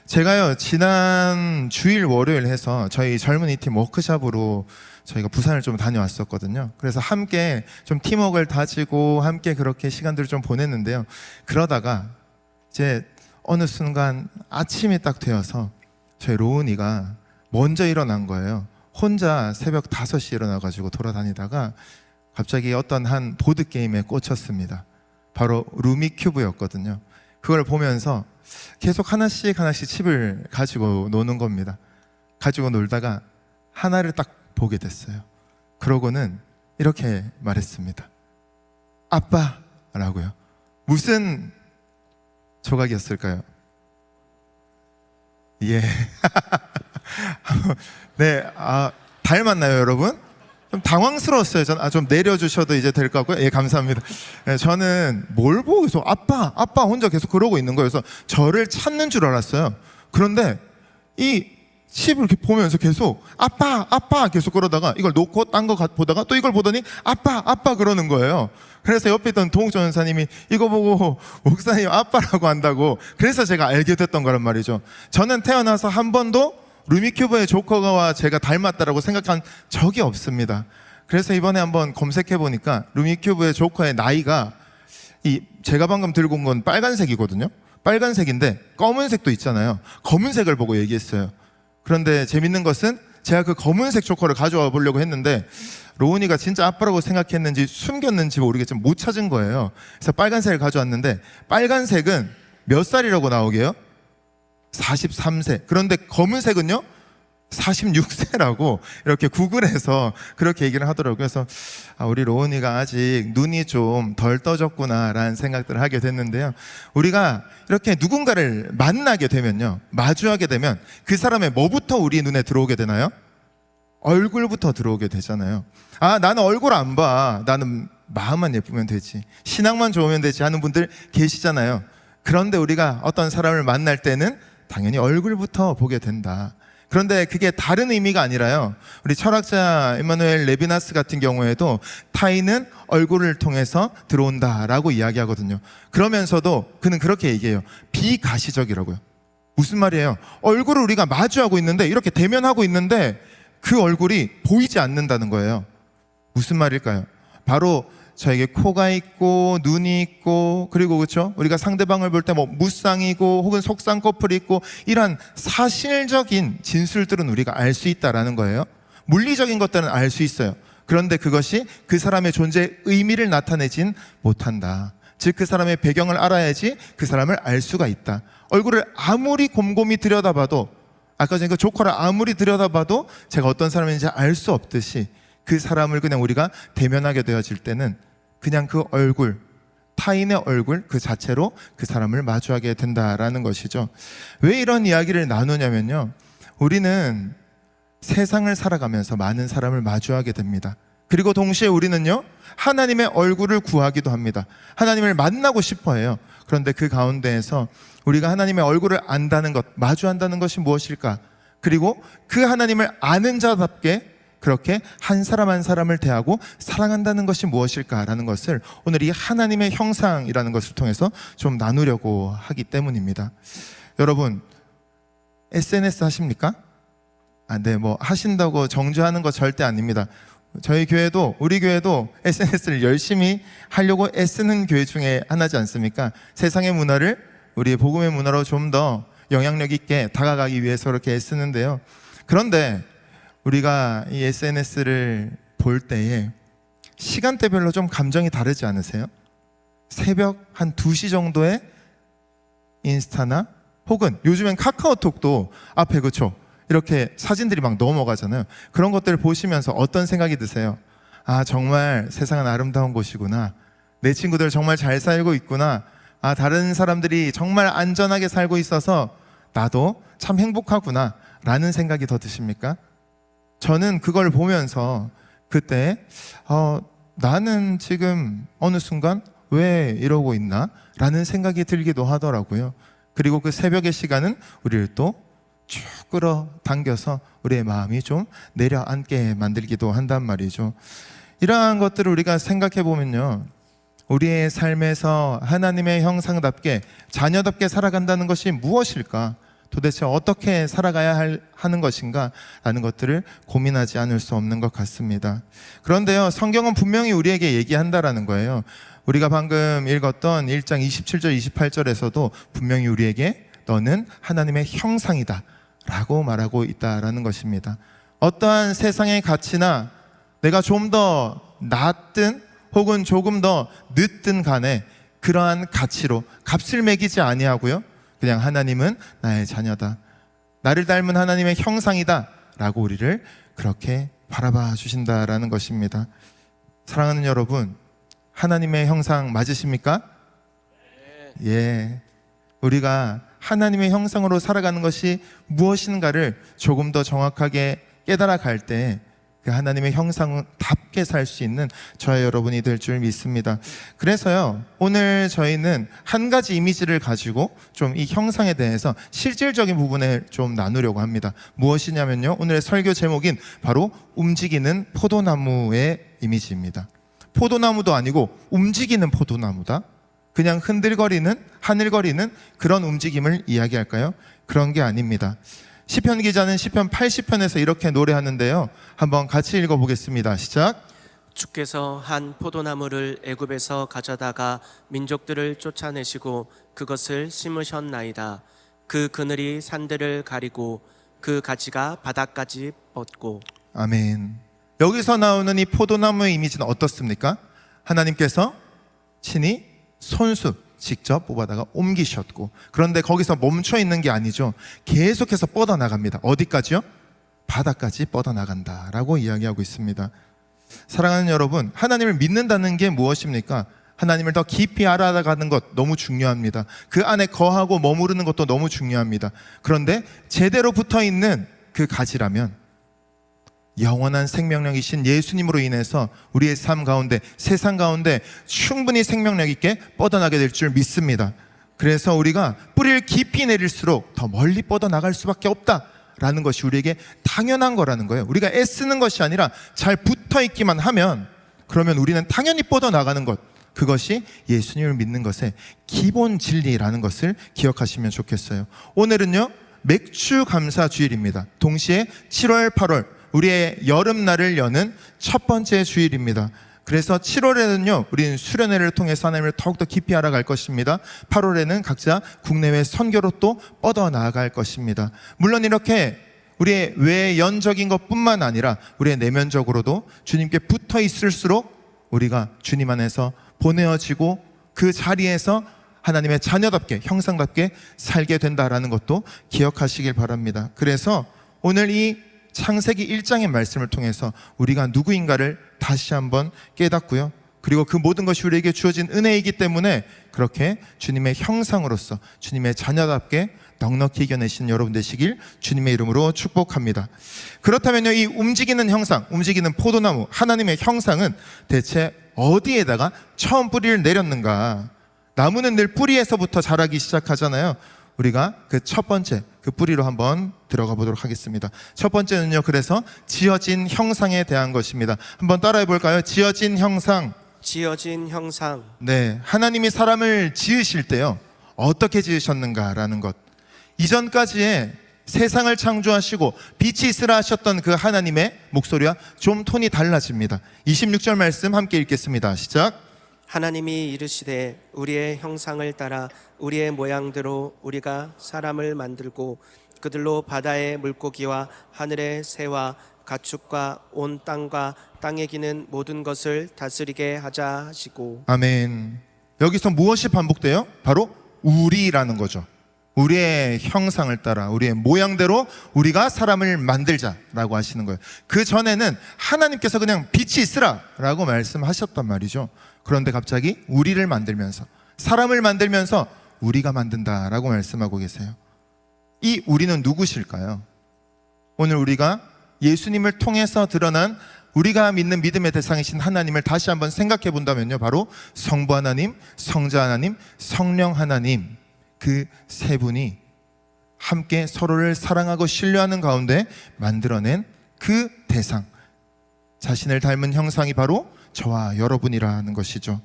제가요, 지난 주일 월요일 해서 저희 젊은이 팀 워크숍으로 저희가 부산을 좀 다녀왔었거든요. 그래서 함께 좀 팀워크를 다지고 함께 그렇게 시간들을 좀 보냈는데요. 그러다가 이제 어느 순간 아침이 딱 되어서 저희 로운이가 먼저 일어난 거예요. 혼자 새벽 5시에 일어나가지고 돌아다니다가 갑자기 어떤 한 보드게임에 꽂혔습니다. 바로 루미큐브였거든요. 그걸 보면서 계속 하나씩 칩을 가지고 노는 겁니다. 가지고 놀다가 하나를 딱 보게 됐어요. 그러고는 이렇게 말했습니다. 아빠라고요. 무슨 조각이었을까요? 예. 네, 닮았나요, 여러분? 좀 당황스러웠어요. 좀 내려주셔도 이제 될 것 같고요. 예, 감사합니다. 네, 저는 뭘 보고 계속 아빠 혼자 계속 그러고 있는 거예요. 그래서 저를 찾는 줄 알았어요. 그런데 이 칩을 이렇게 보면서 계속 아빠 계속 그러다가 이걸 놓고 딴 거 보다가 또 이걸 보더니 아빠 그러는 거예요. 그래서 옆에 있던 동욱전 전사님이 이거 보고 목사님 아빠라고 한다고, 그래서 제가 알게 됐던 거란 말이죠. 저는 태어나서 한 번도 루미큐브의 조커와 제가 닮았다라고 생각한 적이 없습니다. 그래서 이번에 한번 검색해 보니까 루미큐브의 조커의 나이가, 제가 방금 들고 온 건 빨간색이거든요. 빨간색인데 검은색도 있잖아요. 검은색을 보고 얘기했어요. 그런데 재밌는 것은 제가 그 검은색 조커를 가져와 보려고 했는데 로운이가 진짜 아빠라고 생각했는지 숨겼는지 모르겠지만 못 찾은 거예요. 그래서 빨간색을 가져왔는데 빨간색은 몇 살이라고 나오게요? 43세. 그런데 검은색은요? 46세라고 이렇게 구글에서 그렇게 얘기를 하더라고요. 그래서 우리 로운이가 아직 눈이 좀 덜 떠졌구나 라는 생각들을 하게 됐는데요. 우리가 이렇게 누군가를 만나게 되면요, 마주하게 되면 그 사람의 뭐부터 우리 눈에 들어오게 되나요? 얼굴부터 들어오게 되잖아요. 나는 얼굴 안 봐, 나는 마음만 예쁘면 되지, 신앙만 좋으면 되지 하는 분들 계시잖아요. 그런데 우리가 어떤 사람을 만날 때는 당연히 얼굴부터 보게 된다. 그런데 그게 다른 의미가 아니라요, 우리 철학자 이마누엘 레비나스 같은 경우에도 타인은 얼굴을 통해서 들어온다라고 이야기하거든요. 그러면서도 그는 그렇게 얘기해요. 비가시적이라고요. 무슨 말이에요? 얼굴을 우리가 마주하고 있는데, 이렇게 대면하고 있는데 그 얼굴이 보이지 않는다는 거예요. 무슨 말일까요? 바로 저에게 코가 있고 눈이 있고, 그리고 그렇죠, 우리가 상대방을 볼 때 뭐 무쌍이고 혹은 속쌍꺼풀이 있고, 이러한 사실적인 진술들은 우리가 알 수 있다라는 거예요. 물리적인 것들은 알 수 있어요. 그런데 그것이 그 사람의 존재의 의미를 나타내진 못한다. 즉 그 사람의 배경을 알아야지 그 사람을 알 수가 있다. 얼굴을 아무리 곰곰이 들여다봐도, 아까 전에 그 조커를 아무리 들여다봐도 제가 어떤 사람인지 알 수 없듯이, 그 사람을 그냥 우리가 대면하게 되어질 때는 그냥 그 얼굴, 타인의 얼굴 그 자체로 그 사람을 마주하게 된다라는 것이죠. 왜 이런 이야기를 나누냐면요, 우리는 세상을 살아가면서 많은 사람을 마주하게 됩니다. 그리고 동시에 우리는요, 하나님의 얼굴을 구하기도 합니다. 하나님을 만나고 싶어 해요. 그런데 그 가운데에서 우리가 하나님의 얼굴을 안다는 것, 마주한다는 것이 무엇일까? 그리고 그 하나님을 아는 자답게 그렇게 한 사람 한 사람을 대하고 사랑한다는 것이 무엇일까라는 것을 오늘 이 하나님의 형상이라는 것을 통해서 좀 나누려고 하기 때문입니다. 여러분, SNS 하십니까? 네, 뭐 하신다고 정죄하는 거 절대 아닙니다. 저희 교회도, 우리 교회도 SNS를 열심히 하려고 애쓰는 교회 중에 하나지 않습니까? 세상의 문화를 우리의 복음의 문화로 좀 더 영향력 있게 다가가기 위해서 그렇게 애쓰는데요. 그런데 우리가 이 SNS를 볼 때에 시간대별로 좀 감정이 다르지 않으세요? 새벽 한 2시 정도에 인스타나 혹은 요즘엔 카카오톡도 앞에, 그렇죠, 이렇게 사진들이 막 넘어가잖아요. 그런 것들을 보시면서 어떤 생각이 드세요? 정말 세상은 아름다운 곳이구나, 내 친구들 정말 잘 살고 있구나, 다른 사람들이 정말 안전하게 살고 있어서 나도 참 행복하구나 라는 생각이 더 드십니까? 저는 그걸 보면서 그때 나는 지금 어느 순간 왜 이러고 있나 라는 생각이 들기도 하더라고요. 그리고 그 새벽의 시간은 우리를 또 쭉 끌어당겨서 우리의 마음이 좀 내려앉게 만들기도 한단 말이죠. 이러한 것들을 우리가 생각해 보면요, 우리의 삶에서 하나님의 형상답게 자녀답게 살아간다는 것이 무엇일까? 도대체 어떻게 살아가야 하는 것인가 라는 것들을 고민하지 않을 수 없는 것 같습니다. 그런데요, 성경은 분명히 우리에게 얘기한다라는 거예요. 우리가 방금 읽었던 1장 27절 28절에서도 분명히 우리에게 너는 하나님의 형상이다 라고 말하고 있다라는 것입니다. 어떠한 세상의 가치나 내가 좀 더 낮든 혹은 조금 더 늦든 간에 그러한 가치로 값을 매기지 아니하고요, 그냥 하나님은 나의 자녀다, 나를 닮은 하나님의 형상이다 라고 우리를 그렇게 바라봐 주신다라는 것입니다. 사랑하는 여러분, 하나님의 형상 맞으십니까? 예. 우리가 하나님의 형상으로 살아가는 것이 무엇인가를 조금 더 정확하게 깨달아 갈 때 그 하나님의 형상답게 살 수 있는 저와 여러분이 될 줄 믿습니다. 그래서요, 오늘 저희는 한 가지 이미지를 가지고 좀 이 형상에 대해서 실질적인 부분을 좀 나누려고 합니다. 무엇이냐면요, 오늘의 설교 제목인 바로 움직이는 포도나무의 이미지입니다. 포도나무도 아니고 움직이는 포도나무다. 그냥 흔들거리는, 하늘거리는 그런 움직임을 이야기할까요? 그런 게 아닙니다. 시편 기자는 시편 80편에서 이렇게 노래하는데요, 한번 같이 읽어보겠습니다. 시작. 주께서 한 포도나무를 애굽에서 가져다가 민족들을 쫓아내시고 그것을 심으셨나이다. 그 그늘이 산들을 가리고 그 가지가 바닥까지 뻗고. 아멘. 여기서 나오는 이 포도나무의 이미지는 어떻습니까? 하나님께서 친히 손수 직접 뽑아다가 옮기셨고, 그런데 거기서 멈춰 있는 게 아니죠. 계속해서 뻗어나갑니다. 어디까지요? 바닥까지 뻗어나간다라고 이야기하고 있습니다. 사랑하는 여러분, 하나님을 믿는다는 게 무엇입니까? 하나님을 더 깊이 알아가는 것 너무 중요합니다. 그 안에 거하고 머무르는 것도 너무 중요합니다. 그런데 제대로 붙어있는 그 가지라면 영원한 생명력이신 예수님으로 인해서 우리의 삶 가운데, 세상 가운데 충분히 생명력 있게 뻗어나게 될 줄 믿습니다. 그래서 우리가 뿌리를 깊이 내릴수록 더 멀리 뻗어나갈 수밖에 없다라는 것이 우리에게 당연한 거라는 거예요. 우리가 애쓰는 것이 아니라 잘 붙어있기만 하면, 그러면 우리는 당연히 뻗어나가는 것, 그것이 예수님을 믿는 것의 기본 진리라는 것을 기억하시면 좋겠어요. 오늘은요, 맥주 감사 주일입니다. 동시에 7월, 8월 우리의 여름날을 여는 첫 번째 주일입니다. 그래서 7월에는요, 우리는 수련회를 통해서 하나님을 더욱더 깊이 알아갈 것입니다. 8월에는 각자 국내외 선교로 또 뻗어나갈 것입니다. 물론 이렇게 우리의 외연적인 것뿐만 아니라 우리의 내면적으로도 주님께 붙어 있을수록 우리가 주님 안에서 보내어지고 그 자리에서 하나님의 자녀답게, 형상답게 살게 된다라는 것도 기억하시길 바랍니다. 그래서 오늘 이 창세기 1장의 말씀을 통해서 우리가 누구인가를 다시 한번 깨닫고요, 그리고 그 모든 것이 우리에게 주어진 은혜이기 때문에 그렇게 주님의 형상으로서 주님의 자녀답게 넉넉히 이겨내신 여러분 되시길 주님의 이름으로 축복합니다. 그렇다면요, 이 움직이는 형상, 움직이는 포도나무, 하나님의 형상은 대체 어디에다가 처음 뿌리를 내렸는가? 나무는 늘 뿌리에서부터 자라기 시작하잖아요. 우리가 그 첫 번째, 그 뿌리로 한번 들어가 보도록 하겠습니다. 첫 번째는요, 그래서 지어진 형상에 대한 것입니다. 한번 따라해 볼까요? 지어진 형상. 지어진 형상. 네, 하나님이 사람을 지으실 때요, 어떻게 지으셨는가라는 것, 이전까지의 세상을 창조하시고 빛이 있으라 하셨던 그 하나님의 목소리와 좀 톤이 달라집니다. 26절 말씀 함께 읽겠습니다. 시작. 하나님이 이르시되 우리의 형상을 따라 우리의 모양대로 우리가 사람을 만들고 그들로 바다의 물고기와 하늘의 새와 가축과 온 땅과 땅에 기는 모든 것을 다스리게 하자 하시고. 아멘. 여기서 무엇이 반복돼요? 바로 우리라는 거죠. 우리의 형상을 따라 우리의 모양대로 우리가 사람을 만들자라고 하시는 거예요. 그 전에는 하나님께서 그냥 빛이 있으라 라고 말씀하셨단 말이죠. 그런데 갑자기 우리를 만들면서, 사람을 만들면서 우리가 만든다라고 말씀하고 계세요. 이 우리는 누구실까요? 오늘 우리가 예수님을 통해서 드러난 우리가 믿는 믿음의 대상이신 하나님을 다시 한번 생각해 본다면요, 바로 성부 하나님, 성자 하나님, 성령 하나님, 그 세 분이 함께 서로를 사랑하고 신뢰하는 가운데 만들어낸 그 대상, 자신을 닮은 형상이 바로 저와 여러분이라는 것이죠.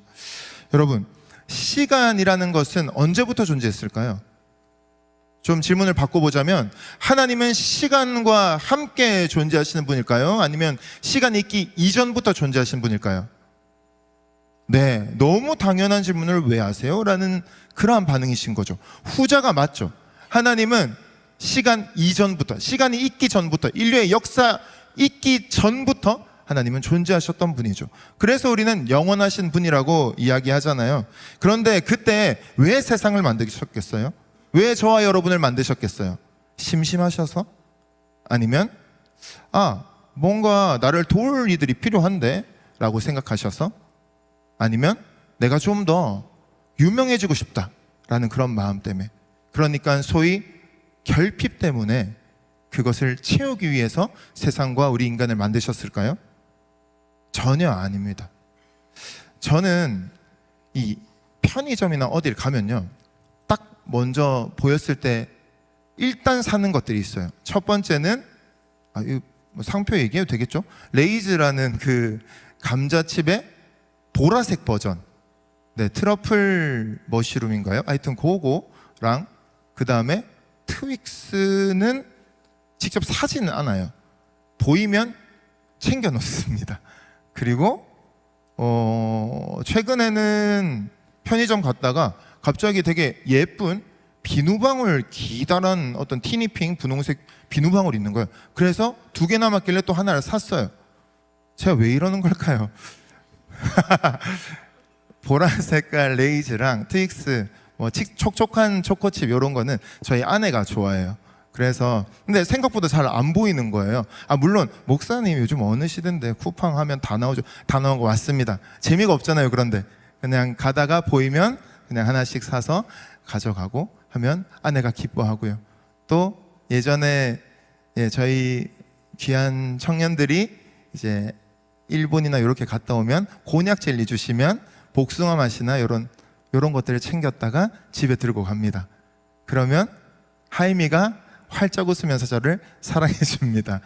여러분, 시간이라는 것은 언제부터 존재했을까요? 좀 질문을 바꿔보자면 하나님은 시간과 함께 존재하시는 분일까요? 아니면 시간이 있기 이전부터 존재하시는 분일까요? 네, 너무 당연한 질문을 왜 하세요? 라는 그러한 반응이신 거죠. 후자가 맞죠. 하나님은 시간 이전부터, 시간이 있기 전부터, 인류의 역사 있기 전부터 하나님은 존재하셨던 분이죠. 그래서 우리는 영원하신 분이라고 이야기하잖아요. 그런데 그때 왜 세상을 만드셨겠어요? 왜 저와 여러분을 만드셨겠어요? 심심하셔서? 아니면 뭔가 나를 도울 이들이 필요한데? 라고 생각하셔서? 아니면 내가 좀 더 유명해지고 싶다라는 그런 마음 때문에, 그러니까 소위 결핍 때문에 그것을 채우기 위해서 세상과 우리 인간을 만드셨을까요? 전혀 아닙니다. 저는 이 편의점이나 어딜 가면요, 딱 먼저 보였을 때 일단 사는 것들이 있어요. 첫 번째는 이거 뭐 상표 얘기해도 되겠죠? 레이즈라는 그 감자칩의 보라색 버전, 네, 트러플 머쉬룸인가요? 하여튼 그거랑 그 다음에 트윅스는 직접 사지는 않아요. 보이면 챙겨 놓습니다. 그리고 최근에는 편의점 갔다가 갑자기 되게 예쁜 비누방울 기다란 어떤 티니핑 분홍색 비누방울 있는 거예요. 그래서 2개 남았길래 또 하나를 샀어요. 제가 왜 이러는 걸까요? 보라색깔 레이즈랑 트윅스, 뭐 촉촉한 초코칩 이런 거는 저희 아내가 좋아해요. 그래서 근데 생각보다 잘 안 보이는 거예요. 물론 목사님 요즘 어느 시대인데 쿠팡 하면 다 나오죠. 다 나온 거 맞습니다. 재미가 없잖아요. 그런데 그냥 가다가 보이면 그냥 하나씩 사서 가져가고 하면 아내가 기뻐하고요. 또 예전에 저희 귀한 청년들이 이제 일본이나 이렇게 갔다 오면 곤약 젤리 주시면 복숭아 맛이나 이런 것들을 챙겼다가 집에 들고 갑니다. 그러면 하임이가 활짝 웃으면서 저를 사랑해 줍니다.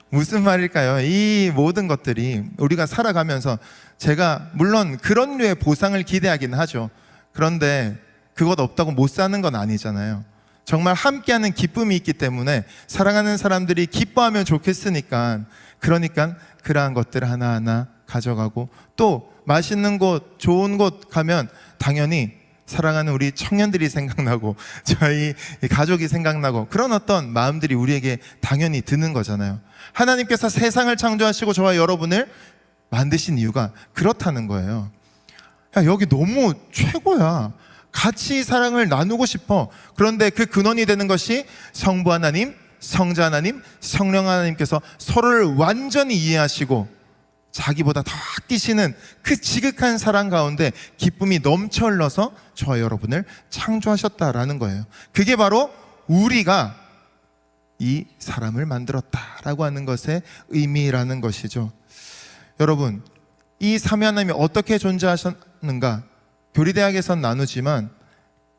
무슨 말일까요? 이 모든 것들이 우리가 살아가면서 제가 물론 그런 류의 보상을 기대하긴 하죠. 그런데 그것 없다고 못 사는 건 아니잖아요. 정말 함께하는 기쁨이 있기 때문에 사랑하는 사람들이 기뻐하면 좋겠으니까, 그러니까 그러한 것들 하나하나 가져가고, 또 맛있는 곳, 좋은 곳 가면 당연히 사랑하는 우리 청년들이 생각나고 저희 가족이 생각나고, 그런 어떤 마음들이 우리에게 당연히 드는 거잖아요. 하나님께서 세상을 창조하시고 저와 여러분을 만드신 이유가 그렇다는 거예요. 야, 여기 너무 최고야. 같이 사랑을 나누고 싶어. 그런데 그 근원이 되는 것이 성부 하나님, 성자 하나님, 성령 하나님께서 서로를 완전히 이해하시고 자기보다 더 아끼시는 그 지극한 사랑 가운데 기쁨이 넘쳐 흘러서 저와 여러분을 창조하셨다라는 거예요. 그게 바로 우리가 이 사람을 만들었다라고 하는 것의 의미라는 것이죠. 여러분, 이 삼위 하나님이 어떻게 존재하셨는가 교리대학에선 나누지만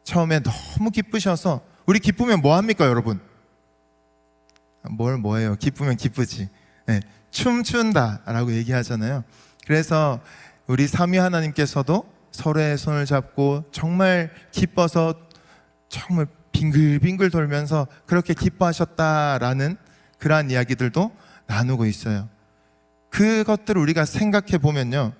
처음에 너무 기쁘셔서, 우리 기쁘면 뭐 합니까 여러분? 뭐예요? 기쁘면 기쁘지. 네, 춤춘다라고 얘기하잖아요. 그래서 우리 삼위 하나님께서도 서로의 손을 잡고 정말 기뻐서 정말 빙글빙글 돌면서 그렇게 기뻐하셨다라는 그러한 이야기들도 나누고 있어요. 그것들을 우리가 생각해 보면요,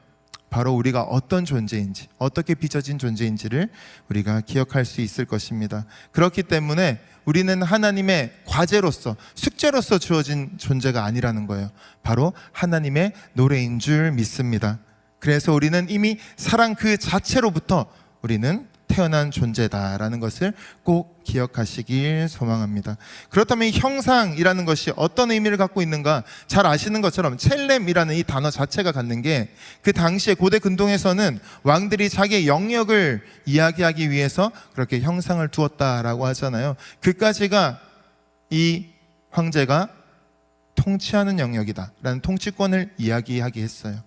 바로 우리가 어떤 존재인지, 어떻게 빚어진 존재인지를 우리가 기억할 수 있을 것입니다. 그렇기 때문에 우리는 하나님의 과제로서, 숙제로서 주어진 존재가 아니라는 거예요. 바로 하나님의 노래인 줄 믿습니다. 그래서 우리는 이미 사랑 그 자체로부터 우리는 태어난 존재다라는 것을 꼭 기억하시길 소망합니다. 그렇다면 이 형상이라는 것이 어떤 의미를 갖고 있는가 잘 아시는 것처럼 첼렘이라는 이 단어 자체가 갖는 게, 그 당시에 고대 근동에서는 왕들이 자기의 영역을 이야기하기 위해서 그렇게 형상을 두었다라고 하잖아요. 그까지가 이 황제가 통치하는 영역이다라는 통치권을 이야기하게 했어요.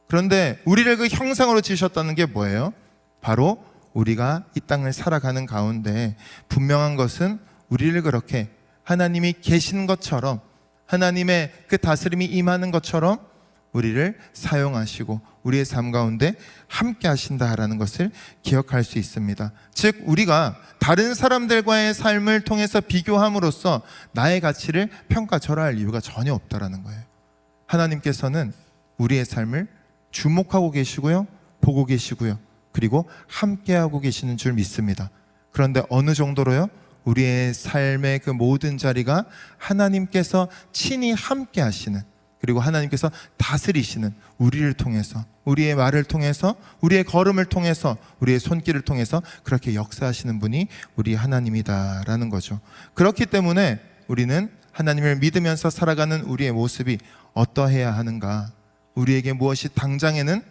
그런데 우리를 그 형상으로 지으셨다는 게 뭐예요? 바로 우리가 이 땅을 살아가는 가운데 분명한 것은 우리를 그렇게 하나님이 계신 것처럼, 하나님의 그 다스림이 임하는 것처럼 우리를 사용하시고 우리의 삶 가운데 함께 하신다라는 것을 기억할 수 있습니다. 즉 우리가 다른 사람들과의 삶을 통해서 비교함으로써 나의 가치를 평가절하할 이유가 전혀 없다라는 거예요. 하나님께서는 우리의 삶을 주목하고 계시고요, 보고 계시고요, 그리고 함께하고 계시는 줄 믿습니다. 그런데 어느 정도로요? 우리의 삶의 그 모든 자리가 하나님께서 친히 함께 하시는, 그리고 하나님께서 다스리시는, 우리를 통해서, 우리의 말을 통해서, 우리의 걸음을 통해서, 우리의 손길을 통해서 그렇게 역사하시는 분이 우리 하나님이다라는 거죠. 그렇기 때문에 우리는 하나님을 믿으면서 살아가는 우리의 모습이 어떠해야 하는가, 우리에게 무엇이 당장에는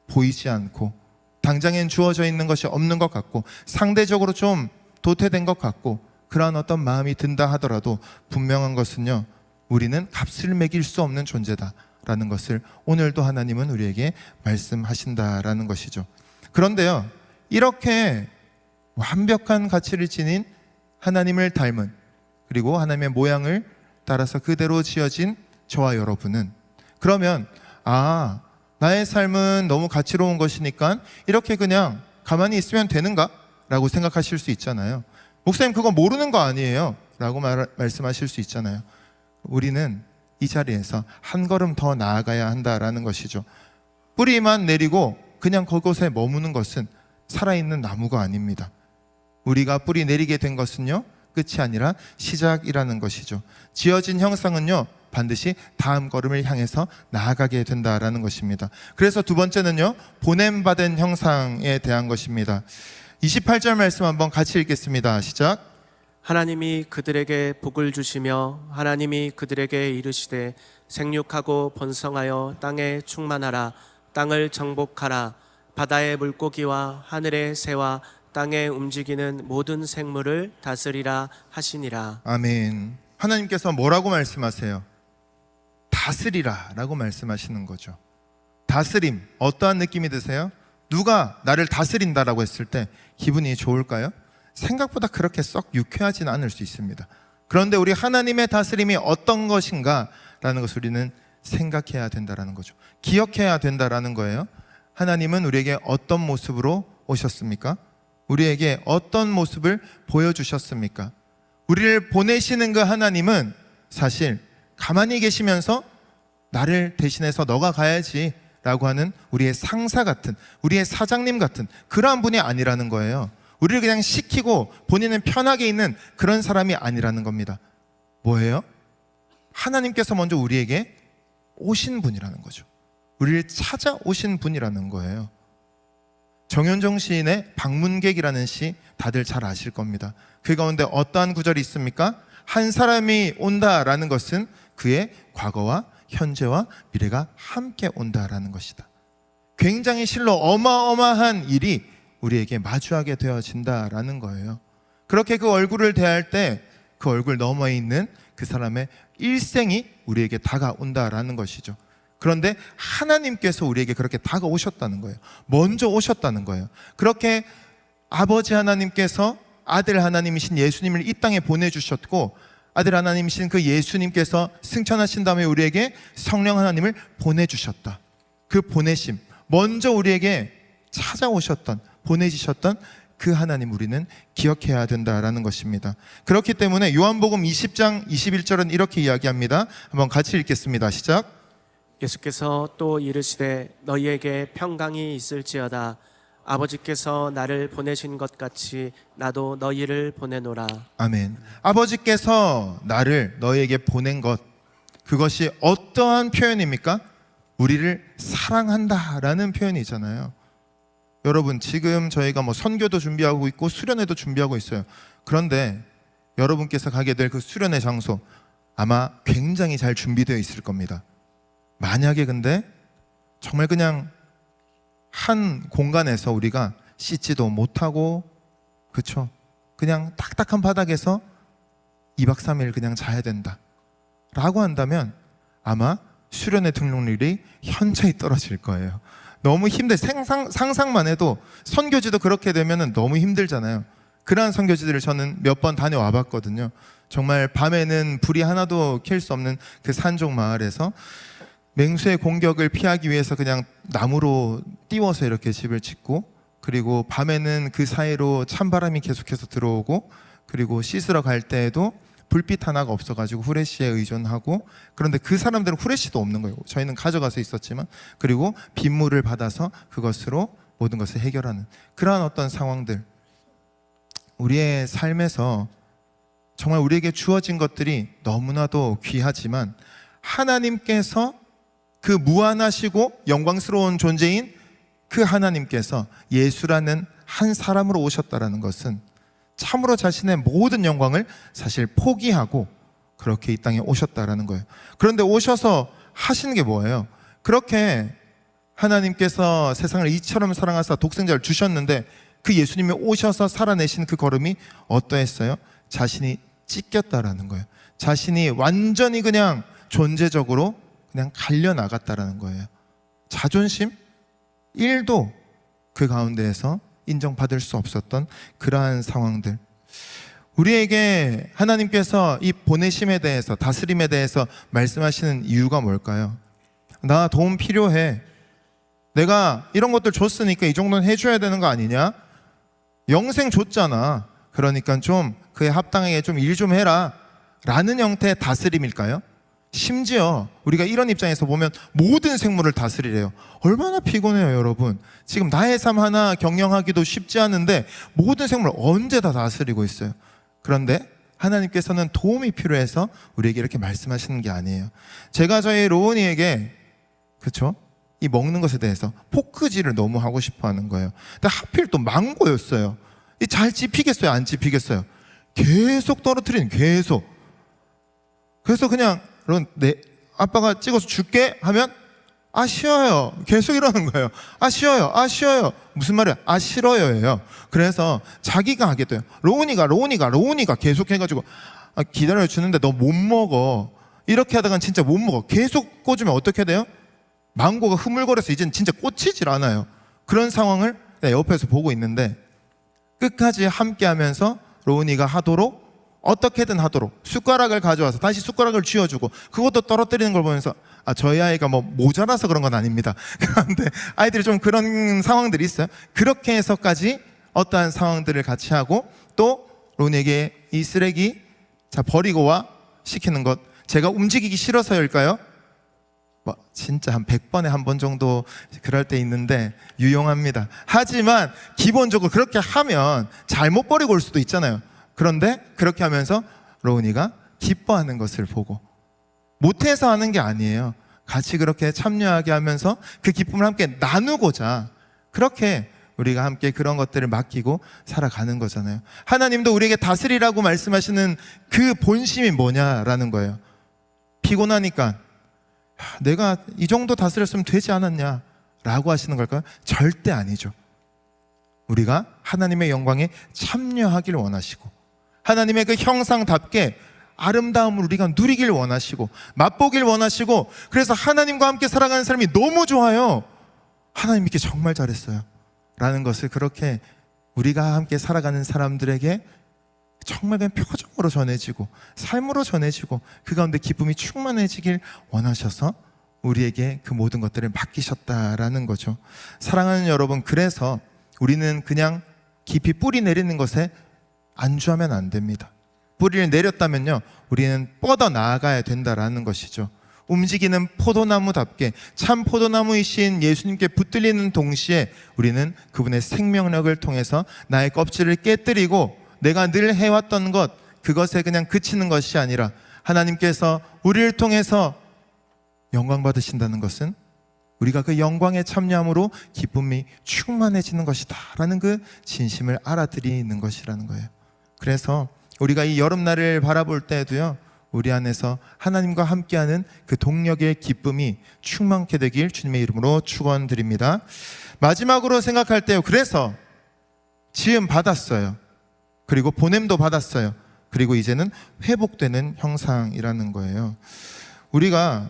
보이지 않고 당장엔 주어져 있는 것이 없는 것 같고 상대적으로 좀 도태된 것 같고 그러한 어떤 마음이 든다 하더라도 분명한 것은요, 우리는 값을 매길 수 없는 존재다라는 것을 오늘도 하나님은 우리에게 말씀하신다라는 것이죠. 그런데요, 이렇게 완벽한 가치를 지닌 하나님을 닮은, 그리고 하나님의 모양을 따라서 그대로 지어진 저와 여러분은, 그러면 나의 삶은 너무 가치로운 것이니까 이렇게 그냥 가만히 있으면 되는가? 라고 생각하실 수 있잖아요. 목사님 그거 모르는 거 아니에요? 라고 말씀하실 수 있잖아요. 우리는 이 자리에서 한 걸음 더 나아가야 한다라는 것이죠. 뿌리만 내리고 그냥 그곳에 머무는 것은 살아있는 나무가 아닙니다. 우리가 뿌리 내리게 된 것은요, 끝이 아니라 시작이라는 것이죠. 지어진 형상은요, 반드시 다음 걸음을 향해서 나아가게 된다라는 것입니다. 그래서 두 번째는요, 보냄받은 형상에 대한 것입니다. 28절 말씀 한번 같이 읽겠습니다. 시작. 하나님이 그들에게 복을 주시며 하나님이 그들에게 이르시되 생육하고 번성하여 땅에 충만하라. 땅을 정복하라. 바다의 물고기와 하늘의 새와 땅에 움직이는 모든 생물을 다스리라 하시니라. 아멘. 하나님께서 뭐라고 말씀하세요? 다스리라 라고 말씀하시는 거죠. 다스림, 어떠한 느낌이 드세요? 누가 나를 다스린다라고 했을 때 기분이 좋을까요? 생각보다 그렇게 썩 유쾌하진 않을 수 있습니다. 그런데 우리 하나님의 다스림이 어떤 것인가 라는 것을 우리는 생각해야 된다라는 거죠. 기억해야 된다라는 거예요. 하나님은 우리에게 어떤 모습으로 오셨습니까? 우리에게 어떤 모습을 보여주셨습니까? 우리를 보내시는 그 하나님은 사실 가만히 계시면서 나를 대신해서 너가 가야지 라고 하는 우리의 상사 같은, 우리의 사장님 같은 그러한 분이 아니라는 거예요. 우리를 그냥 시키고 본인은 편하게 있는 그런 사람이 아니라는 겁니다. 뭐예요? 하나님께서 먼저 우리에게 오신 분이라는 거죠. 우리를 찾아오신 분이라는 거예요. 정현정 시인의 방문객이라는 시 다들 잘 아실 겁니다. 그 가운데 어떠한 구절이 있습니까? 한 사람이 온다라는 것은 그의 과거와 현재와 미래가 함께 온다라는 것이다. 굉장히 실로 어마어마한 일이 우리에게 마주하게 되어진다라는 거예요. 그렇게 그 얼굴을 대할 때 그 얼굴 너머에 있는 그 사람의 일생이 우리에게 다가온다라는 것이죠. 그런데 하나님께서 우리에게 그렇게 다가오셨다는 거예요. 먼저 오셨다는 거예요. 그렇게 아버지 하나님께서 아들 하나님이신 예수님을 이 땅에 보내주셨고, 아들 하나님이신 그 예수님께서 승천하신 다음에 우리에게 성령 하나님을 보내주셨다. 그 보내심, 먼저 우리에게 찾아오셨던, 보내주셨던 그 하나님 우리는 기억해야 된다라는 것입니다. 그렇기 때문에 요한복음 20장 21절은 이렇게 이야기합니다. 한번 같이 읽겠습니다. 시작. 예수께서 또 이르시되 너희에게 평강이 있을지어다. 아버지께서 나를 보내신 것 같이 나도 너희를 보내노라. 아멘. 아버지께서 나를 너희에게 보낸 것, 그것이 어떠한 표현입니까? 우리를 사랑한다라는 표현이잖아요. 여러분, 지금 저희가 선교도 준비하고 있고 수련회도 준비하고 있어요. 그런데 여러분께서 가게 될 그 수련회 장소 아마 굉장히 잘 준비되어 있을 겁니다. 만약에 근데 정말 그냥 한 공간에서 우리가 씻지도 못하고, 그쵸? 그냥 딱딱한 바닥에서 2박 3일 그냥 자야 된다 라고 한다면 아마 수련회 등록률이 현저히 떨어질 거예요. 너무 상상만 해도, 선교지도 그렇게 되면 너무 힘들잖아요. 그러한 선교지들을 저는 몇 번 다녀와 봤거든요. 정말 밤에는 불이 하나도 켤 수 없는 그 산쪽 마을에서 맹수의 공격을 피하기 위해서 그냥 나무로 띄워서 이렇게 집을 짓고, 그리고 밤에는 그 사이로 찬바람이 계속해서 들어오고, 그리고 씻으러 갈 때에도 불빛 하나가 없어가지고 후레쉬에 의존하고, 그런데 그 사람들은 후레쉬도 없는 거예요. 저희는 가져가서 있었지만. 그리고 빗물을 받아서 그것으로 모든 것을 해결하는 그러한 어떤 상황들, 우리의 삶에서 정말 우리에게 주어진 것들이 너무나도 귀하지만 하나님께서 그 무한하시고 영광스러운 존재인 그 하나님께서 예수라는 한 사람으로 오셨다라는 것은 참으로 자신의 모든 영광을 사실 포기하고 그렇게 이 땅에 오셨다라는 거예요. 그런데 오셔서 하시는 게 뭐예요? 그렇게 하나님께서 세상을 이처럼 사랑하사 독생자를 주셨는데 그 예수님이 오셔서 살아내신 그 걸음이 어떠했어요? 자신이 찢겼다라는 거예요. 자신이 완전히 그냥 존재적으로 그냥 갈려나갔다라는 거예요. 자존심 1도 그 가운데에서 인정받을 수 없었던 그러한 상황들, 우리에게 하나님께서 이 보내심에 대해서, 다스림에 대해서 말씀하시는 이유가 뭘까요? 나 도움 필요해, 내가 이런 것들 줬으니까 이 정도는 해줘야 되는 거 아니냐? 영생 줬잖아, 그러니까 좀 그에 합당하게 좀 일 좀 해라 라는 형태의 다스림일까요? 심지어 우리가 이런 입장에서 보면 모든 생물을 다스리래요. 얼마나 피곤해요 여러분. 지금 나의 삶 하나 경영하기도 쉽지 않은데 모든 생물을 언제 다 다스리고 있어요. 그런데 하나님께서는 도움이 필요해서 우리에게 이렇게 말씀하시는 게 아니에요. 제가 저희 로운이에게, 그렇죠? 이 먹는 것에 대해서 포크질을 너무 하고 싶어 하는 거예요. 근데 하필 또 망고였어요. 이 잘 찝히겠어요? 안 찝히겠어요? 계속 떨어뜨리는, 계속. 그래서 그냥 내 아빠가 찍어서 줄게 하면 쉬어요. 계속 이러는 거예요. 쉬어요. 무슨 말이야? 싫어요예요. 그래서 자기가 하게 돼요. 로운이가 계속 해가지고 기다려주는데 너 못 먹어. 이렇게 하다간 진짜 못 먹어. 계속 꽂으면 어떻게 돼요? 망고가 흐물거려서 이제는 진짜 꽂히질 않아요. 그런 상황을 옆에서 보고 있는데 끝까지 함께 하면서 로운이가 하도록, 어떻게든 하도록 숟가락을 가져와서 다시 숟가락을 쥐어주고 그것도 떨어뜨리는 걸 보면서 저희 아이가 뭐 모자라서 그런 건 아닙니다. 그런데 아이들이 좀 그런 상황들이 있어요. 그렇게 해서까지 어떠한 상황들을 같이 하고, 또 로운에게 이 쓰레기 버리고 와 시키는 것, 제가 움직이기 싫어서일까요? 진짜 한 100번에 한 번 정도 그럴 때 있는데 유용합니다. 하지만 기본적으로 그렇게 하면 잘못 버리고 올 수도 있잖아요. 그런데 그렇게 하면서 로운이가 기뻐하는 것을 보고, 못해서 하는 게 아니에요. 같이 그렇게 참여하게 하면서 그 기쁨을 함께 나누고자, 그렇게 우리가 함께 그런 것들을 맡기고 살아가는 거잖아요. 하나님도 우리에게 다스리라고 말씀하시는 그 본심이 뭐냐라는 거예요. 피곤하니까 내가 이 정도 다스렸으면 되지 않았냐 라고 하시는 걸까요? 절대 아니죠. 우리가 하나님의 영광에 참여하길 원하시고, 하나님의 그 형상답게 아름다움을 우리가 누리길 원하시고 맛보길 원하시고, 그래서 하나님과 함께 살아가는 삶이 너무 좋아요. 하나님 믿기 정말 잘했어요 라는 것을 그렇게 우리가 함께 살아가는 사람들에게 정말 그냥 표정으로 전해지고 삶으로 전해지고 그 가운데 기쁨이 충만해지길 원하셔서 우리에게 그 모든 것들을 맡기셨다라는 거죠. 사랑하는 여러분, 그래서 우리는 그냥 깊이 뿌리 내리는 것에 안주하면 안 됩니다. 뿌리를 내렸다면요, 우리는 뻗어 나아가야 된다라는 것이죠. 움직이는 포도나무답게 참 포도나무이신 예수님께 붙들리는 동시에 우리는 그분의 생명력을 통해서 나의 껍질을 깨뜨리고 내가 늘 해왔던 것, 그것에 그냥 그치는 것이 아니라 하나님께서 우리를 통해서 영광 받으신다는 것은 우리가 그 영광에 참여함으로 기쁨이 충만해지는 것이다 라는 그 진심을 알아들이는 것이라는 거예요. 그래서 우리가 이 여름날을 바라볼 때에도요, 우리 안에서 하나님과 함께하는 그 동력의 기쁨이 충만케 되길 주님의 이름으로 축원드립니다. 마지막으로 생각할 때요, 그래서 지음 받았어요. 그리고 보냄도 받았어요. 그리고 이제는 회복되는 형상이라는 거예요. 우리가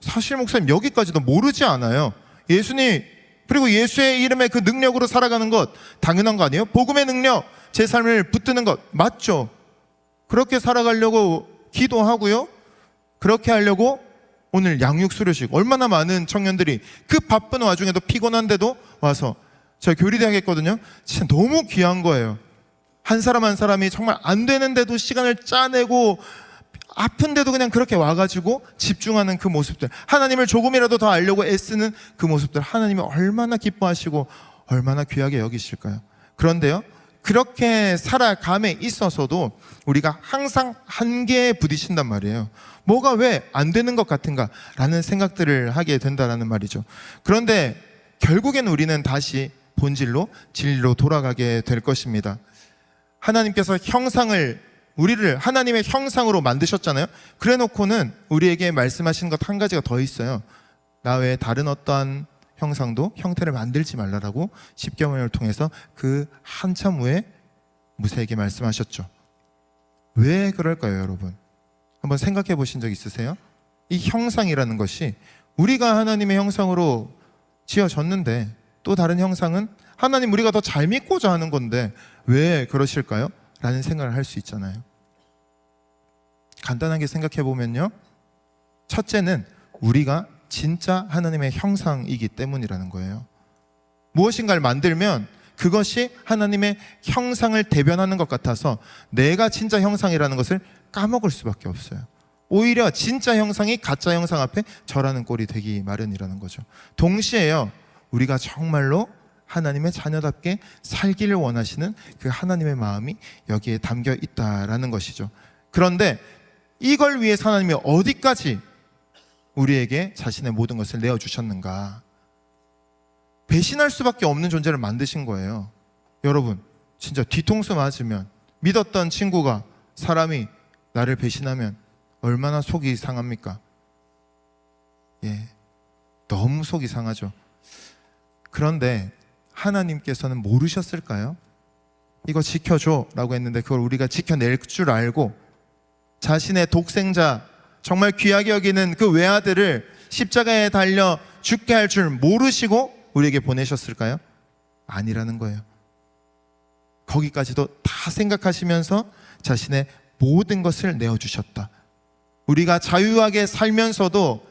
사실 목사님 여기까지도 모르지 않아요. 예수님, 그리고 예수의 이름의 그 능력으로 살아가는 것 당연한 거 아니에요? 복음의 능력, 제 삶을 붙드는 것 맞죠? 그렇게 살아가려고 기도하고요, 그렇게 하려고 오늘 양육 수료식 얼마나 많은 청년들이 그 바쁜 와중에도 피곤한데도 와서 제가 교리대 하겠거든요. 진짜 너무 귀한 거예요. 한 사람 한 사람이 정말 안 되는데도 시간을 짜내고 아픈데도 그냥 그렇게 와가지고 집중하는 그 모습들, 하나님을 조금이라도 더 알려고 애쓰는 그 모습들, 하나님이 얼마나 기뻐하시고 얼마나 귀하게 여기실까요? 그런데요, 그렇게 살아감에 있어서도 우리가 항상 한계에 부딪힌단 말이에요. 뭐가 왜 안 되는 것 같은가 라는 생각들을 하게 된다는 말이죠. 그런데 결국엔 우리는 다시 본질로, 진리로 돌아가게 될 것입니다. 하나님께서 우리를 하나님의 형상으로 만드셨잖아요. 그래 놓고는 우리에게 말씀하신 것 한 가지가 더 있어요. 나 외에 다른 어떠한 형상도 형태를 만들지 말라라고 십계명을 통해서 그 한참 후에 무세에게 말씀하셨죠. 왜 그럴까요, 여러분? 한번 생각해 보신 적 있으세요? 이 형상이라는 것이 우리가 하나님의 형상으로 지어졌는데 또 다른 형상은 하나님 우리가 더 잘 믿고자 하는 건데 왜 그러실까요? 라는 생각을 할 수 있잖아요. 간단하게 생각해 보면요, 첫째는 우리가 진짜 하나님의 형상이기 때문이라는 거예요. 무엇인가를 만들면 그것이 하나님의 형상을 대변하는 것 같아서 내가 진짜 형상이라는 것을 까먹을 수밖에 없어요. 오히려 진짜 형상이 가짜 형상 앞에 절하는 꼴이 되기 마련이라는 거죠. 동시에요, 우리가 정말로 하나님의 자녀답게 살기를 원하시는 그 하나님의 마음이 여기에 담겨 있다라는 것이죠. 그런데 이걸 위해서 하나님이 어디까지 우리에게 자신의 모든 것을 내어주셨는가? 배신할 수밖에 없는 존재를 만드신 거예요. 여러분, 진짜 뒤통수 맞으면, 믿었던 친구가, 사람이 나를 배신하면 얼마나 속이 상합니까? 너무 속이 상하죠. 그런데 하나님께서는 모르셨을까요? 이거 지켜줘 라고 했는데 그걸 우리가 지켜낼 줄 알고 자신의 독생자, 정말 귀하게 여기는 그 외아들을 십자가에 달려 죽게 할 줄 모르시고 우리에게 보내셨을까요? 아니라는 거예요. 거기까지도 다 생각하시면서 자신의 모든 것을 내어주셨다. 우리가 자유하게 살면서도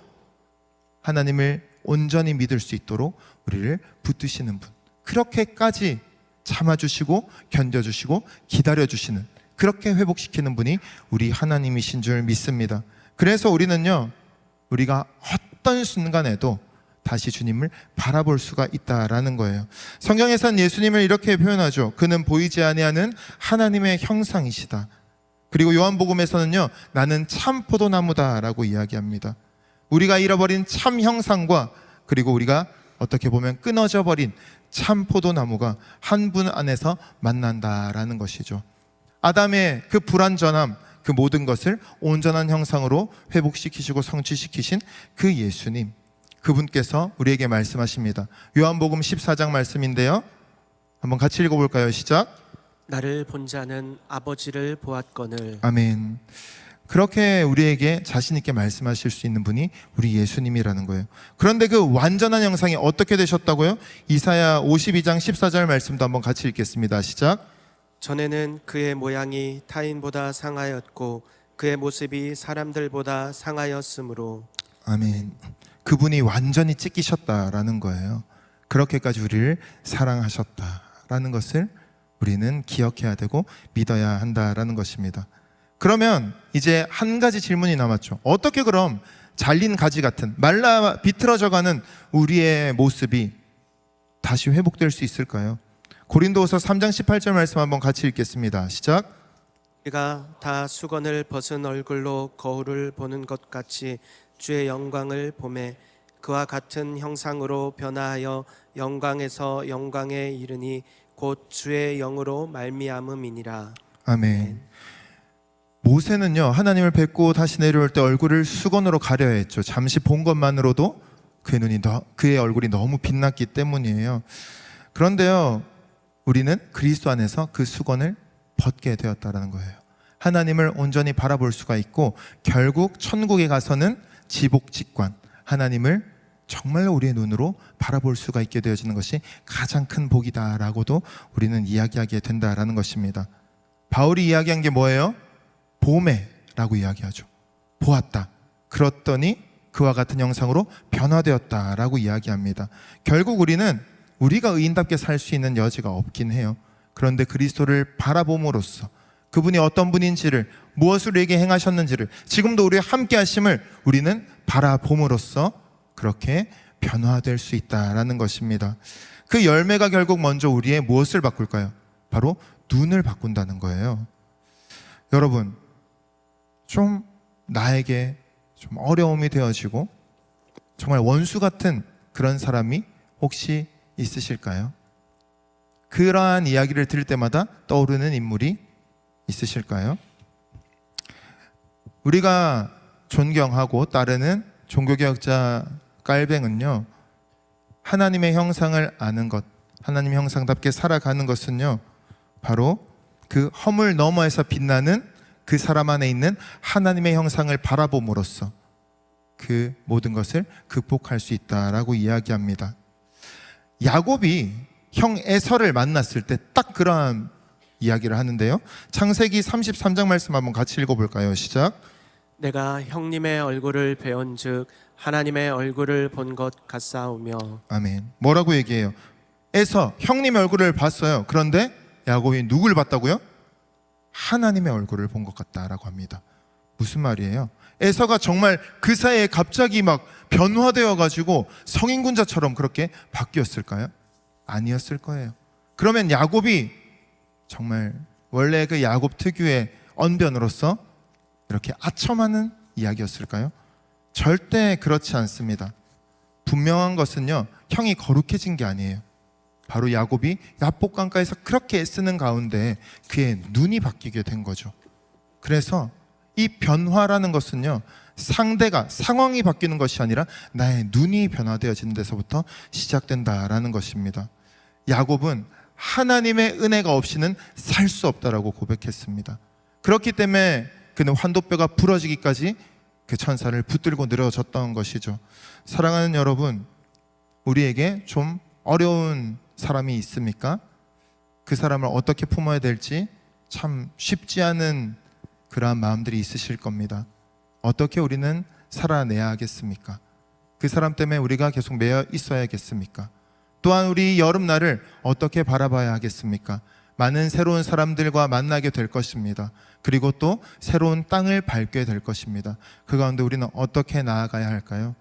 하나님을 온전히 믿을 수 있도록 우리를 붙드시는 분, 그렇게까지 참아주시고 견뎌주시고 기다려주시는, 그렇게 회복시키는 분이 우리 하나님이신 줄 믿습니다. 그래서 우리는요, 우리가 어떤 순간에도 다시 주님을 바라볼 수가 있다라는 거예요. 성경에선 예수님을 이렇게 표현하죠. 그는 보이지 아니하는 하나님의 형상이시다. 그리고 요한복음에서는요, 나는 참 포도나무다라고 이야기합니다. 우리가 잃어버린 참 형상과 그리고 우리가 어떻게 보면 끊어져 버린 참 포도나무가 한 분 안에서 만난다라는 것이죠. 아담의 그 불완전함, 그 모든 것을 온전한 형상으로 회복시키시고 성취시키신 그 예수님, 그분께서 우리에게 말씀하십니다. 요한복음 14장 말씀인데요, 한번 같이 읽어볼까요? 시작. 나를 본 자는 아버지를 보았거늘. 아멘. 그렇게 우리에게 자신 있게 말씀하실 수 있는 분이 우리 예수님이라는 거예요. 그런데 그 완전한 형상이 어떻게 되셨다고요? 이사야 52장 14절 말씀도 한번 같이 읽겠습니다. 시작. 전에는 그의 모양이 타인보다 상하였고 그의 모습이 사람들보다 상하였으므로. 아멘. 그분이 완전히 찢기셨다라는 거예요. 그렇게까지 우리를 사랑하셨다라는 것을 우리는 기억해야 되고 믿어야 한다라는 것입니다. 그러면 이제 한 가지 질문이 남았죠. 어떻게 그럼 잘린 가지 같은 말라 비틀어져가는 우리의 모습이 다시 회복될 수 있을까요? 고린도후서 3장 18절 말씀 한번 같이 읽겠습니다. 시작. 우리가 다 수건을 벗은 얼굴로 거울을 보는 것 같이 주의 영광을 보매 그와 같은 형상으로 변화하여 영광에서 영광에 이르니 곧 주의 영으로 말미암음이니라. 아멘. 모세는요, 하나님을 뵙고 다시 내려올 때 얼굴을 수건으로 가려야 했죠. 잠시 본 것만으로도 그의 얼굴이 너무 빛났기 때문이에요. 그런데요, 우리는 그리스도 안에서 그 수건을 벗게 되었다는 거예요. 하나님을 온전히 바라볼 수가 있고 결국 천국에 가서는 지복직관, 하나님을 정말로 우리의 눈으로 바라볼 수가 있게 되어지는 것이 가장 큰 복이다라고도 우리는 이야기하게 된다라는 것입니다. 바울이 이야기한 게 뭐예요? 보매라고 이야기하죠. 보았다. 그랬더니 그와 같은 형상으로 변화되었다라고 이야기합니다. 결국 우리가 의인답게 살 수 있는 여지가 없긴 해요. 그런데 그리스도를 바라봄으로써 그분이 어떤 분인지를, 무엇을 우리에게 행하셨는지를, 지금도 우리와 함께 하심을 우리는 바라봄으로써 그렇게 변화될 수 있다라는 것입니다. 그 열매가 결국 먼저 우리의 무엇을 바꿀까요? 바로 눈을 바꾼다는 거예요. 여러분, 좀 나에게 좀 어려움이 되어지고 정말 원수 같은 그런 사람이 혹시 있으실까요? 그러한 이야기를 들을 때마다 떠오르는 인물이 있으실까요? 우리가 존경하고 따르는 종교개혁자 깔뱅은요, 하나님의 형상을 아는 것, 하나님의 형상답게 살아가는 것은요, 바로 그 허물 너머에서 빛나는 그 사람 안에 있는 하나님의 형상을 바라봄으로써 그 모든 것을 극복할 수 있다라고 이야기합니다. 야곱이 형 에서를 만났을 때 딱 그러한 이야기를 하는데요. 창세기 33장 말씀 한번 같이 읽어볼까요? 시작. 내가 형님의 얼굴을 배운즉 하나님의 얼굴을 본 것 같사오며. 아멘. 뭐라고 얘기해요? 에서 형님의 얼굴을 봤어요. 그런데 야곱이 누굴 봤다고요? 하나님의 얼굴을 본 것 같다라고 합니다. 무슨 말이에요? 에서가 정말 그 사이에 갑자기 막 변화되어 가지고 성인군자처럼 그렇게 바뀌었을까요? 아니었을 거예요. 그러면 야곱이 정말 원래 그 야곱 특유의 언변으로서 이렇게 아첨하는 이야기였을까요? 절대 그렇지 않습니다. 분명한 것은요, 형이 거룩해진 게 아니에요. 바로 야곱이 야복 강가에서 그렇게 애쓰는 가운데 그의 눈이 바뀌게 된 거죠. 그래서 이 변화라는 것은요, 상황이 바뀌는 것이 아니라 나의 눈이 변화되어지는 데서부터 시작된다라는 것입니다. 야곱은 하나님의 은혜가 없이는 살 수 없다라고 고백했습니다. 그렇기 때문에 그는 환도뼈가 부러지기까지 그 천사를 붙들고 늘어졌던 것이죠. 사랑하는 여러분, 우리에게 좀 어려운 사람이 있습니까? 그 사람을 어떻게 품어야 될지 참 쉽지 않은 그러한 마음들이 있으실 겁니다. 어떻게 우리는 살아내야 하겠습니까? 그 사람 때문에 우리가 계속 매여 있어야겠습니까? 또한 우리 여름날을 어떻게 바라봐야 하겠습니까? 많은 새로운 사람들과 만나게 될 것입니다. 그리고 또 새로운 땅을 밟게 될 것입니다. 그 가운데 우리는 어떻게 나아가야 할까요?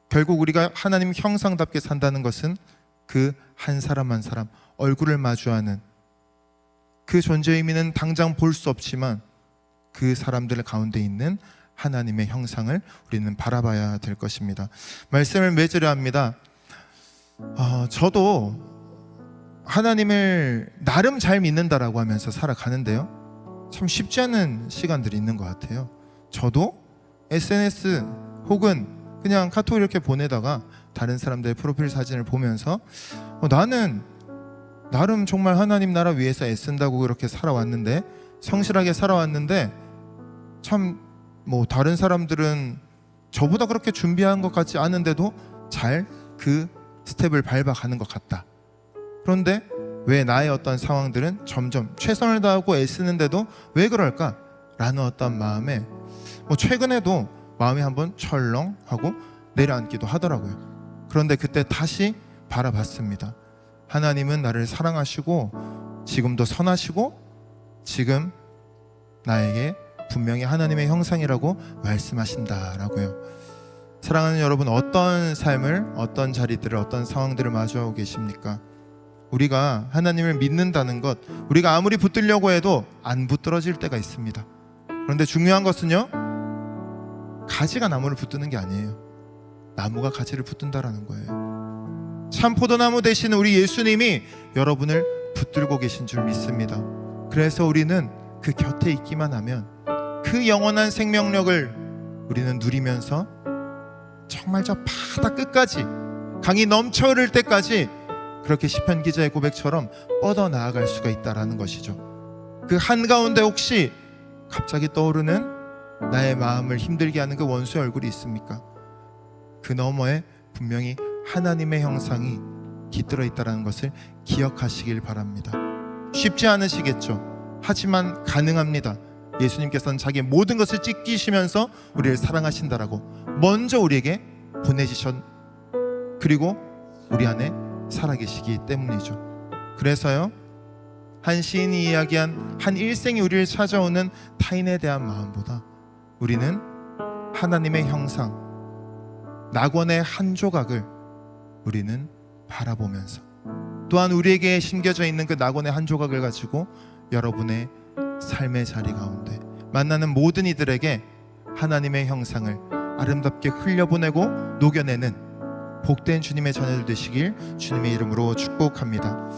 결국 우리가 하나님 형상답게 산다는 것은 그 한 사람 한 사람 얼굴을 마주하는 그 존재의 의미는 당장 볼 수 없지만 그 사람들 가운데 있는 하나님의 형상을 우리는 바라봐야 될 것입니다. 말씀을 맺으려 합니다. 저도 하나님을 나름 잘 믿는다라고 하면서 살아가는데요, 참 쉽지 않은 시간들이 있는 것 같아요. 저도 SNS 혹은 그냥 카톡 이렇게 보내다가 다른 사람들의 프로필 사진을 보면서 나는 나름 정말 하나님 나라 위해서 애쓴다고 그렇게 살아왔는데, 성실하게 살아왔는데 참 다른 사람들은 저보다 그렇게 준비한 것 같지 않은데도 잘 그 스텝을 밟아가는 것 같다. 그런데 왜 나의 어떤 상황들은 점점 최선을 다하고 애쓰는데도 왜 그럴까? 라는 어떤 마음에 최근에도 마음이 한번 철렁하고 내려앉기도 하더라고요. 그런데 그때 다시 바라봤습니다. 하나님은 나를 사랑하시고 지금도 선하시고 지금 나에게 분명히 하나님의 형상이라고 말씀하신다라고요. 사랑하는 여러분, 어떤 삶을, 어떤 자리들을, 어떤 상황들을 마주하고 계십니까? 우리가 하나님을 믿는다는 것, 우리가 아무리 붙들려고 해도 안 붙들어질 때가 있습니다. 그런데 중요한 것은요, 가지가 나무를 붙드는 게 아니에요. 나무가 가지를 붙든다라는 거예요. 참 포도나무 되신 우리 예수님이 여러분을 붙들고 계신 줄 믿습니다. 그래서 우리는 그 곁에 있기만 하면 그 영원한 생명력을 우리는 누리면서 정말 저 바다 끝까지, 강이 넘쳐 흐를 때까지 그렇게 시편 기자의 고백처럼 뻗어 나아갈 수가 있다라는 것이죠. 그 한가운데 혹시 갑자기 떠오르는 나의 마음을 힘들게 하는 그 원수의 얼굴이 있습니까? 그 너머에 분명히 하나님의 형상이 깃들어 있다는 것을 기억하시길 바랍니다. 쉽지 않으시겠죠. 하지만 가능합니다. 예수님께서는 자기 모든 것을 찢기시면서 우리를 사랑하신다라고 먼저 우리에게 보내주셨, 그리고 우리 안에 살아계시기 때문이죠. 그래서요, 한 시인이 이야기한 한 일생이 우리를 찾아오는 타인에 대한 마음보다 우리는 하나님의 형상, 낙원의 한 조각을 우리는 바라보면서, 또한 우리에게 심겨져 있는 그 낙원의 한 조각을 가지고 여러분의 삶의 자리 가운데 만나는 모든 이들에게 하나님의 형상을 아름답게 흘려보내고 녹여내는 복된 주님의 자녀들 되시길 주님의 이름으로 축복합니다.